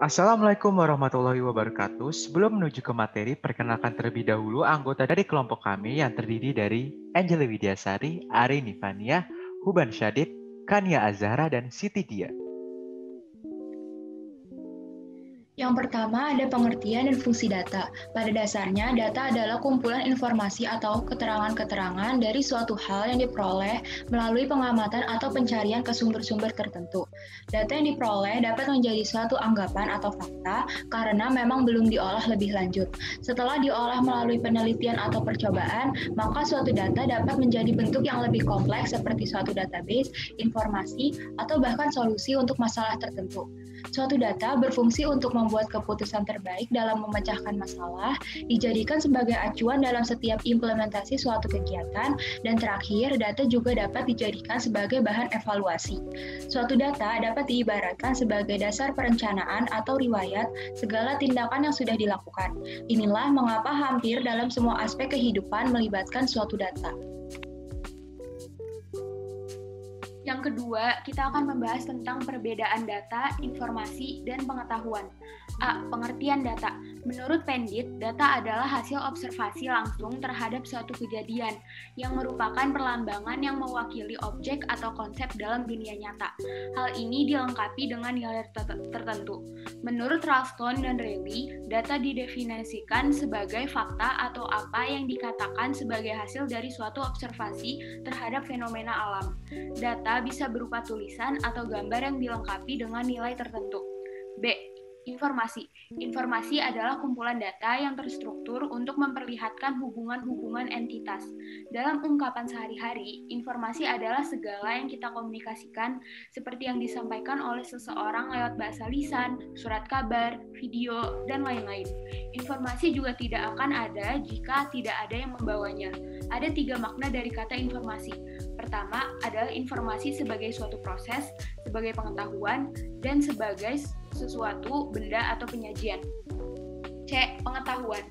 Assalamualaikum warahmatullahi wabarakatuh. Sebelum menuju ke materi, perkenalkan terlebih dahulu anggota dari kelompok kami yang terdiri dari Angela Widyasari, Ari Nivania, Huban Syadid, Kania Azhara, dan Siti Dia. Yang pertama ada pengertian dan fungsi data. Pada dasarnya, data adalah kumpulan informasi atau keterangan-keterangan dari suatu hal yang diperoleh melalui pengamatan atau pencarian ke sumber-sumber tertentu. Data yang diperoleh dapat menjadi suatu anggapan atau fakta karena memang belum diolah lebih lanjut. Setelah diolah melalui penelitian atau percobaan, maka suatu data dapat menjadi bentuk yang lebih kompleks seperti suatu database, informasi, atau bahkan solusi untuk masalah tertentu. Suatu data berfungsi untuk membuat keputusan terbaik dalam memecahkan masalah, dijadikan sebagai acuan dalam setiap implementasi suatu kegiatan, dan terakhir, data juga dapat dijadikan sebagai bahan evaluasi. Suatu data dapat diibaratkan sebagai dasar perencanaan atau riwayat segala tindakan yang sudah dilakukan. Inilah mengapa hampir dalam semua aspek kehidupan melibatkan suatu data. Yang kedua, kita akan membahas tentang perbedaan data, informasi, dan pengetahuan. A. Pengertian data. Menurut Pendit, data adalah hasil observasi langsung terhadap suatu kejadian yang merupakan perlambangan yang mewakili objek atau konsep dalam dunia nyata. Hal ini dilengkapi dengan nilai tertentu. Menurut Ralston dan Reilly, data didefinisikan sebagai fakta atau apa yang dikatakan sebagai hasil dari suatu observasi terhadap fenomena alam. Data bisa berupa tulisan atau gambar yang dilengkapi dengan nilai tertentu. B. Informasi. Informasi adalah kumpulan data yang terstruktur untuk memperlihatkan hubungan-hubungan entitas. Dalam ungkapan sehari-hari, informasi adalah segala yang kita komunikasikan seperti yang disampaikan oleh seseorang lewat bahasa lisan, surat kabar, video, dan lain-lain. Informasi juga tidak akan ada jika tidak ada yang membawanya. Ada 3 makna dari kata informasi. Pertama adalah informasi sebagai suatu proses, sebagai pengetahuan, dan sebagai sesuatu, benda, atau penyajian. C. Pengetahuan.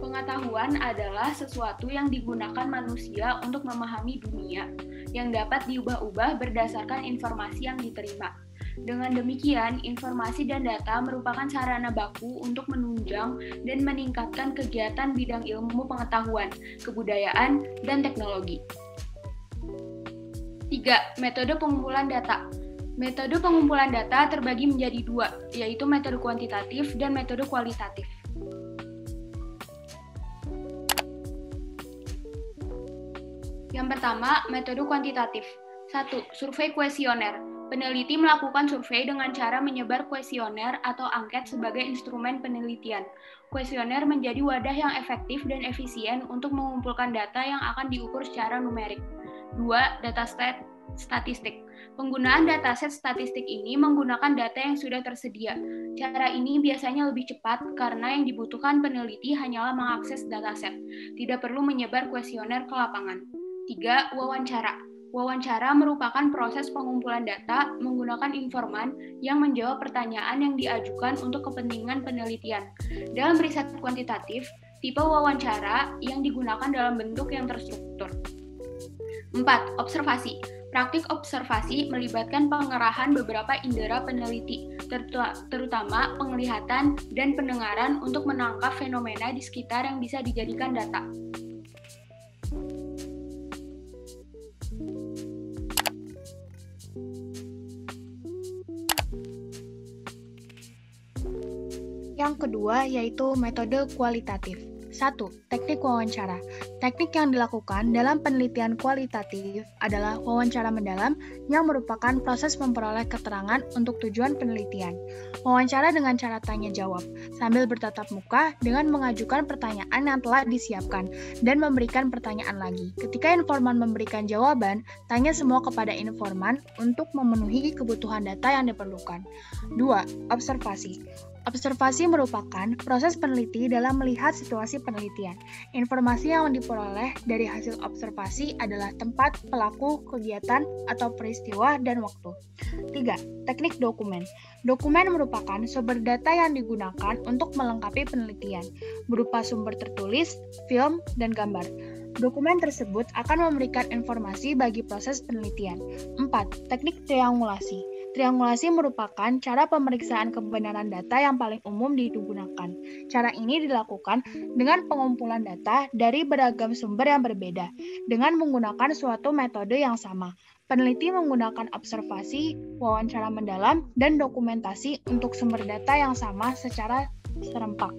Pengetahuan adalah sesuatu yang digunakan manusia untuk memahami dunia, yang dapat diubah-ubah berdasarkan informasi yang diterima. Dengan demikian, informasi dan data merupakan sarana baku untuk menunjang dan meningkatkan kegiatan bidang ilmu pengetahuan, kebudayaan, dan teknologi. 3. Metode pengumpulan data. Metode pengumpulan data terbagi menjadi 2, yaitu metode kuantitatif dan metode kualitatif. Yang pertama, metode kuantitatif. 1. Survei kuesioner. Peneliti melakukan survei dengan cara menyebar kuesioner atau angket sebagai instrumen penelitian. Kuesioner menjadi wadah yang efektif dan efisien untuk mengumpulkan data yang akan diukur secara numerik. 2. Dataset statistik. Penggunaan dataset statistik ini menggunakan data yang sudah tersedia. Cara ini biasanya lebih cepat karena yang dibutuhkan peneliti hanyalah mengakses dataset, tidak perlu menyebar kuesioner ke lapangan. 3. Wawancara. Wawancara merupakan proses pengumpulan data menggunakan informan yang menjawab pertanyaan yang diajukan untuk kepentingan penelitian. Dalam riset kuantitatif, tipe wawancara yang digunakan dalam bentuk yang terstruktur. 4. Observasi. Praktik observasi melibatkan pengerahan beberapa indera peneliti, terutama penglihatan dan pendengaran untuk menangkap fenomena di sekitar yang bisa dijadikan data. Yang kedua yaitu metode kualitatif. 1. Teknik wawancara. Teknik yang dilakukan dalam penelitian kualitatif adalah wawancara mendalam yang merupakan proses memperoleh keterangan untuk tujuan penelitian. Wawancara dengan cara tanya jawab, sambil bertatap muka dengan mengajukan pertanyaan yang telah disiapkan dan memberikan pertanyaan lagi. Ketika informan memberikan jawaban, tanya semua kepada informan untuk memenuhi kebutuhan data yang diperlukan. 2. Observasi. Observasi merupakan proses peneliti dalam melihat situasi penelitian. Informasi yang diperoleh dari hasil observasi adalah tempat, pelaku, kegiatan, atau peristiwa, dan waktu. 3. Teknik dokumen. Dokumen merupakan sumber data yang digunakan untuk melengkapi penelitian, berupa sumber tertulis, film, dan gambar. Dokumen tersebut akan memberikan informasi bagi proses penelitian. 4. Teknik triangulasi. Triangulasi merupakan cara pemeriksaan kebenaran data yang paling umum digunakan. Cara ini dilakukan dengan pengumpulan data dari beragam sumber yang berbeda, dengan menggunakan suatu metode yang sama. Peneliti menggunakan observasi, wawancara mendalam, dan dokumentasi untuk sumber data yang sama secara serempak.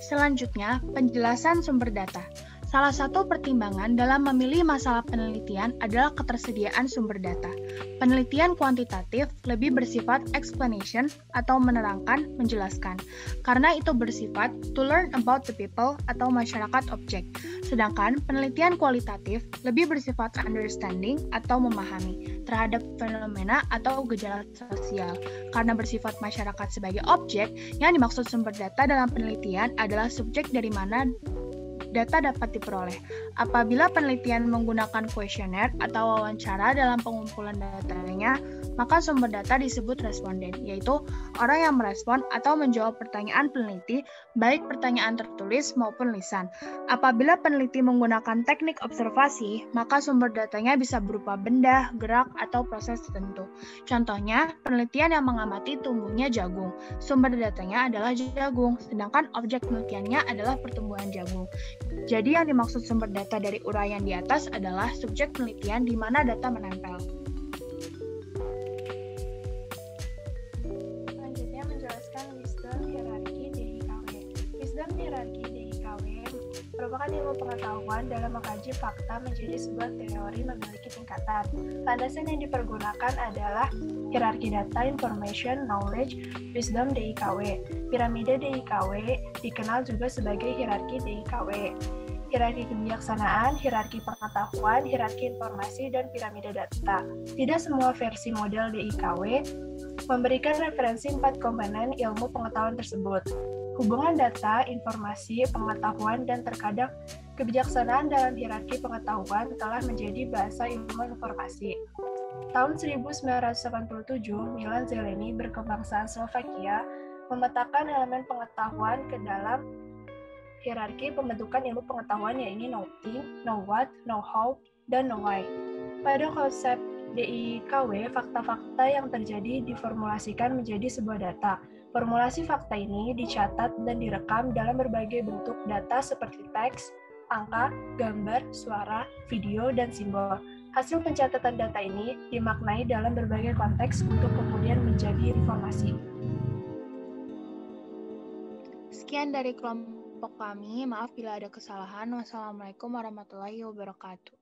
Selanjutnya, penjelasan sumber data. Salah satu pertimbangan dalam memilih masalah penelitian adalah ketersediaan sumber data. Penelitian kuantitatif lebih bersifat explanation atau menerangkan, menjelaskan, karena itu bersifat to learn about the people atau masyarakat objek. Sedangkan penelitian kualitatif lebih bersifat understanding atau memahami terhadap fenomena atau gejala sosial. Karena bersifat masyarakat sebagai objek, yang dimaksud sumber data dalam penelitian adalah subjek dari mana data dapat diperoleh. Apabila penelitian menggunakan kuesioner atau wawancara dalam pengumpulan datanya, maka sumber data disebut responden, yaitu orang yang merespon atau menjawab pertanyaan peneliti, baik pertanyaan tertulis maupun lisan. Apabila peneliti menggunakan teknik observasi, maka sumber datanya bisa berupa benda, gerak, atau proses tertentu. Contohnya, penelitian yang mengamati tumbuhnya jagung. Sumber datanya adalah jagung, sedangkan objek penelitiannya adalah pertumbuhan jagung. Jadi yang dimaksud sumber data dari uraian di atas adalah subjek penelitian di mana data menempel. Selanjutnya menjelaskan wisdom hierarki DIKW. Wisdom hierarki DIKW merupakan ilmu pengetahuan dalam mengkaji fakta menjadi sebuah teori memiliki tingkatan. Landasan yang dipergunakan adalah hierarki data, information, knowledge, wisdom DIKW. Piramida DIKW dikenal juga sebagai hierarki DIKW. Hierarki kebijaksanaan, hierarki pengetahuan, hierarki informasi, dan piramida data. Tidak semua versi model DIKW memberikan referensi 4 komponen ilmu pengetahuan tersebut. Hubungan data, informasi, pengetahuan, dan terkadang kebijaksanaan dalam hierarki pengetahuan telah menjadi bahasa ilmu informasi. Tahun 1987, Milan Zeleny berkebangsaan Slovakia memetakan elemen pengetahuan ke dalam hierarki pembentukan ilmu pengetahuan, yaitu know-thing, know-what, know-how, dan know-why. Pada konsep DIKW, fakta-fakta yang terjadi diformulasikan menjadi sebuah data. Formulasi fakta ini dicatat dan direkam dalam berbagai bentuk data seperti teks, angka, gambar, suara, video, dan simbol. Hasil pencatatan data ini dimaknai dalam berbagai konteks untuk kemudian menjadi informasi. Sekian dari kelompok kami, maaf bila ada kesalahan. Wassalamualaikum warahmatullahi wabarakatuh.